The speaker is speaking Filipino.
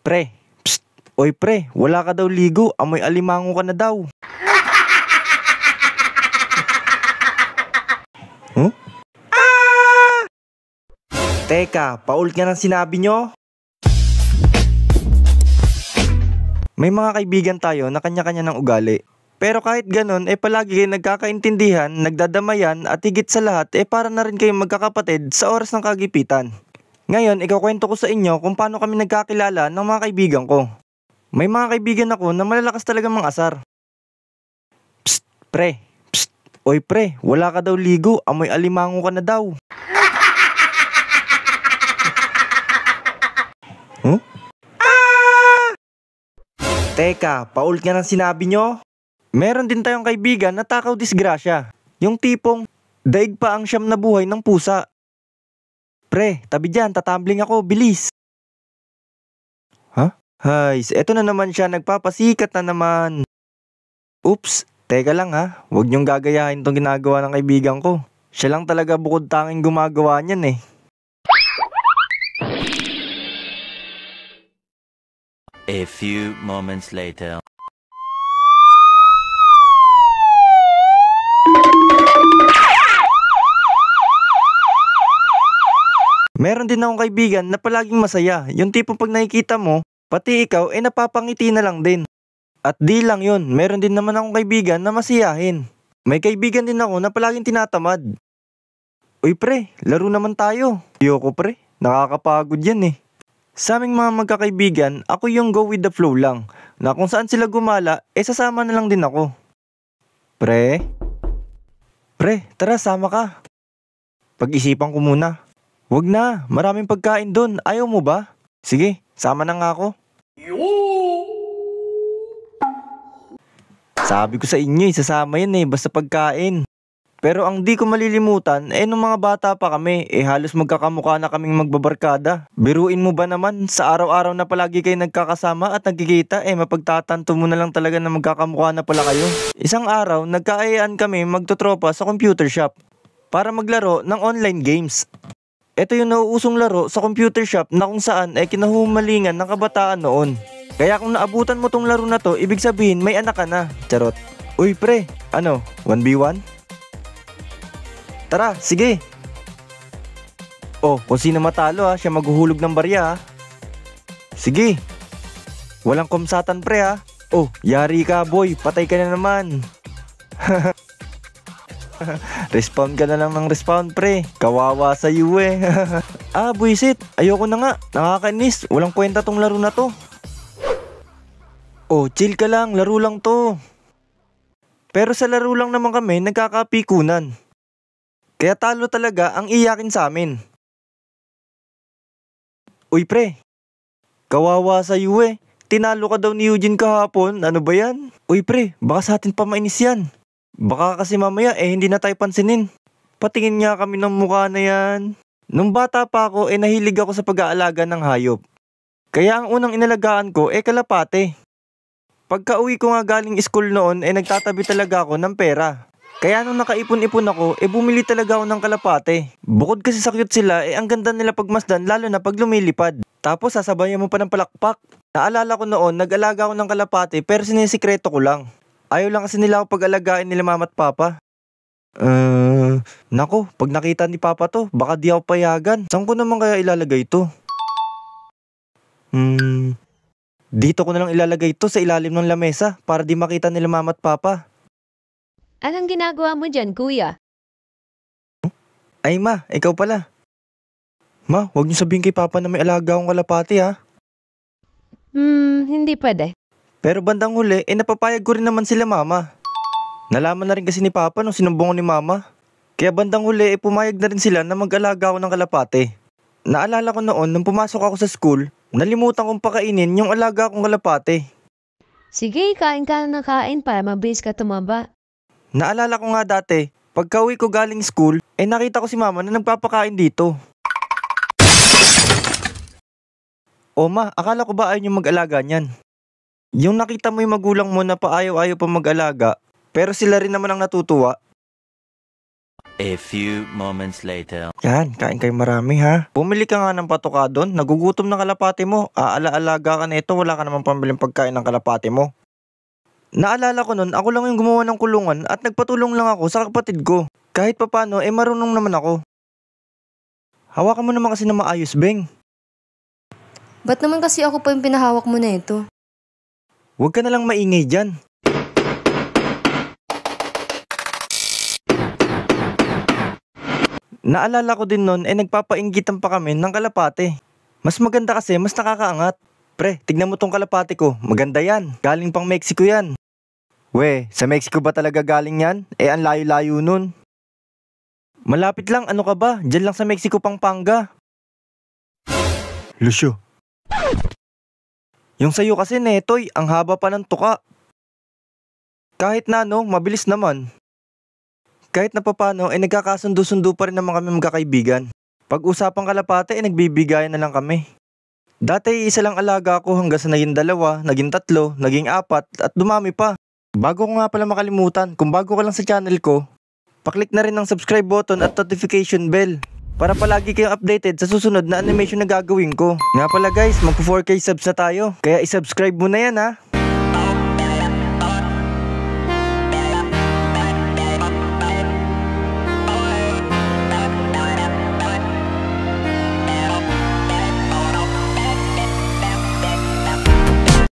Pre, psst, oy pre, wala ka daw ligo, amoy alimango ka na daw. Huh? Teka, paulit nga ng sinabi nyo? May mga kaibigan tayo na kanya-kanya ng ugali. Pero kahit ganun, palagi kayo nagkakaintindihan, nagdadamayan at higit sa lahat, para na rin kayong magkakapatid sa oras ng kagipitan. Ngayon, ikukwento ko sa inyo kung paano kami nagkakilala ng mga kaibigan ko. May mga kaibigan ako na malalakas talaga mangasar. Psst, pre. Psst, oy pre, wala ka daw ligo, amoy alimango ka na daw. Huh? Teka, paulit nga ng sinabi nyo? Meron din tayong kaibigan na takaw disgrasya. Yung tipong, daig pa ang siyam na buhay ng pusa. Pre, tabi dyan, tatambling ako, bilis. Hay, eto na naman siya, nagpapasikat na naman. Oops, teka lang ha, huwag niyong gagayahin tong ginagawa ng kaibigan ko. Siya lang talaga bukod tanging gumagawa niyan eh. A few moments later. Meron din akong kaibigan na palaging masaya. Yung tipong pag nakikita mo, pati ikaw napapangiti na lang din. At di lang yun, meron din naman akong kaibigan na masiyahin. May kaibigan din ako na palaging tinatamad. Uy pre, laro naman tayo. Ayoko pre, nakakapagod yan eh. Sa aming mga magkakaibigan, ako yung go with the flow lang. Na kung saan sila gumala, sasama na lang din ako. Pre, tara sama ka. Pag-isipan ko muna. Wag na, maraming pagkain dun. Ayaw mo ba? Sige, sama na nga ako. Sabi ko sa inyo, sasama yan basta pagkain. Pero ang di ko malilimutan, nung mga bata pa kami, halos magkakamukha na kaming magbabarkada. Biruin mo ba naman, sa araw-araw na palagi kayo nagkakasama at nagkikita, mapagtatanto mo na lang talaga na magkakamukha na pala kayo. Isang araw, nagkaayaan kami magtotropa sa computer shop para maglaro ng online games. Ito yung nauusong laro sa computer shop na kung saan kinahumalingan ng kabataan noon. Kaya kung naabutan mo tong laro na to, ibig sabihin may anak ka na. Charot. Uy pre, 1v1? Tara, sige. Oh, kung sino matalo siya maghuhulog ng barya Sige. Walang komsatan pre Oh, yari ka boy, patay ka na naman. Respawn ka na lang ng respawn pre. Kawawa sa iyo buisit. Ayoko na nga. Nakakainis. Walang kwenta tong laro na to. Oh, chill ka lang. Laro lang to. Pero sa laro lang naman kami nagkakapikunan. Kaya talo talaga ang iyakin sa amin. Uy pre. Kawawa sa iyo Tinalo ka daw ni Eugene kahapon. Ano ba yan? Uy pre, baka sa atin pa mainis yan. Baka kasi mamaya hindi na tayo pansinin. Patingin nga kami ng mukha na yan. Nung bata pa ako nahilig ako sa pag-aalaga ng hayop. Kaya ang unang inalagaan ko kalapate. Pagka uwi ko nga galing school noon nagtatabi talaga ako ng pera. Kaya nung nakaipon-ipon ako bumili talaga ako ng kalapate. Bukod kasi sa cute sila ang ganda nila pagmasdan lalo na pag lumilipad. Tapos sasabayan mo pa ng palakpak. Naalala ko noon nag-alaga ako ng kalapate pero sinisikreto ko lang. Ayaw lang kasi nila ako pag-alagain nila mama at papa. Nako, pag nakita ni papa to, baka di ako payagan. Saan ko naman kaya ilalagay to? Dito ko na lang ilalagay to sa ilalim ng lamesa para di makita nila mama at papa. Anong ginagawa mo dyan, kuya? Ay ma, ikaw pala. Ma, huwag niyo sabihin kay papa na may alaga akong kalapati Hindi pwede. Pero bandang huli, napapayag ko rin naman sila mama. Nalaman na rin kasi ni papa nung sinumbong ko ni mama. Kaya bandang huli, pumayag na rin sila na mag-alaga ako ng kalapate. Naalala ko noon, nung pumasok ako sa school, nalimutan kong pakainin yung alaga akong kalapate. Sige, kain ka na kain para mabilis ka tumaba. Naalala ko nga dati, pagka uwi ko galing school, nakita ko si mama na nagpapakain dito. O ma, akala ko ba ayaw niyo mag-alaga niyan? Yung nakita mo yung magulang mo na paayaw-ayaw pa mag-alaga, pero sila rin naman ang natutuwa. A few moments later. Yan, kain kayo marami ha. Bumili ka nga ng patoka doon, nagugutom ng kalapati mo. Aala-alaga ka na ito, wala ka namang pambiling pagkain ng kalapati mo. Naalala ko nun, ako lang yung gumawa ng kulungan at nagpatulong lang ako sa kapatid ko. Kahit papano, marunong naman ako. Hawakan mo naman kasi na maayos, Beng. Ba't naman kasi ako pa yung pinahawak mo na ito? Huwag ka na lang maingay dyan. Naalala ko din nun, nagpapainggitan pa kami ng kalapate. Mas maganda kasi, mas nakakaangat. Pre, tignan mo tong kalapate ko, maganda yan. Galing pang Mexico yan. We, sa Mexico ba talaga galing yan? Ang layo-layo nun. Malapit lang, ano ka ba? Diyan lang sa Mexico, Pampanga. Lucio. Yung sayo kasi netoy, ang haba pa ng tuka. Kahit na mabilis naman. Kahit na papano, nagkakasundo-sundo pa rin naman kami magkakaibigan. Pag usapang kalapate, nagbibigayan na lang kami. Dati isa lang alaga ko hanggang sa naging 2, naging 3, naging 4 at dumami pa. Bago ko nga pala makalimutan, kung bago ka lang sa channel ko, paklik na rin ang subscribe button at notification bell para palagi kayong updated sa susunod na animation na gagawin ko. Nga pala guys, magpo 4K subs na tayo, kaya isubscribe mo na yan ha.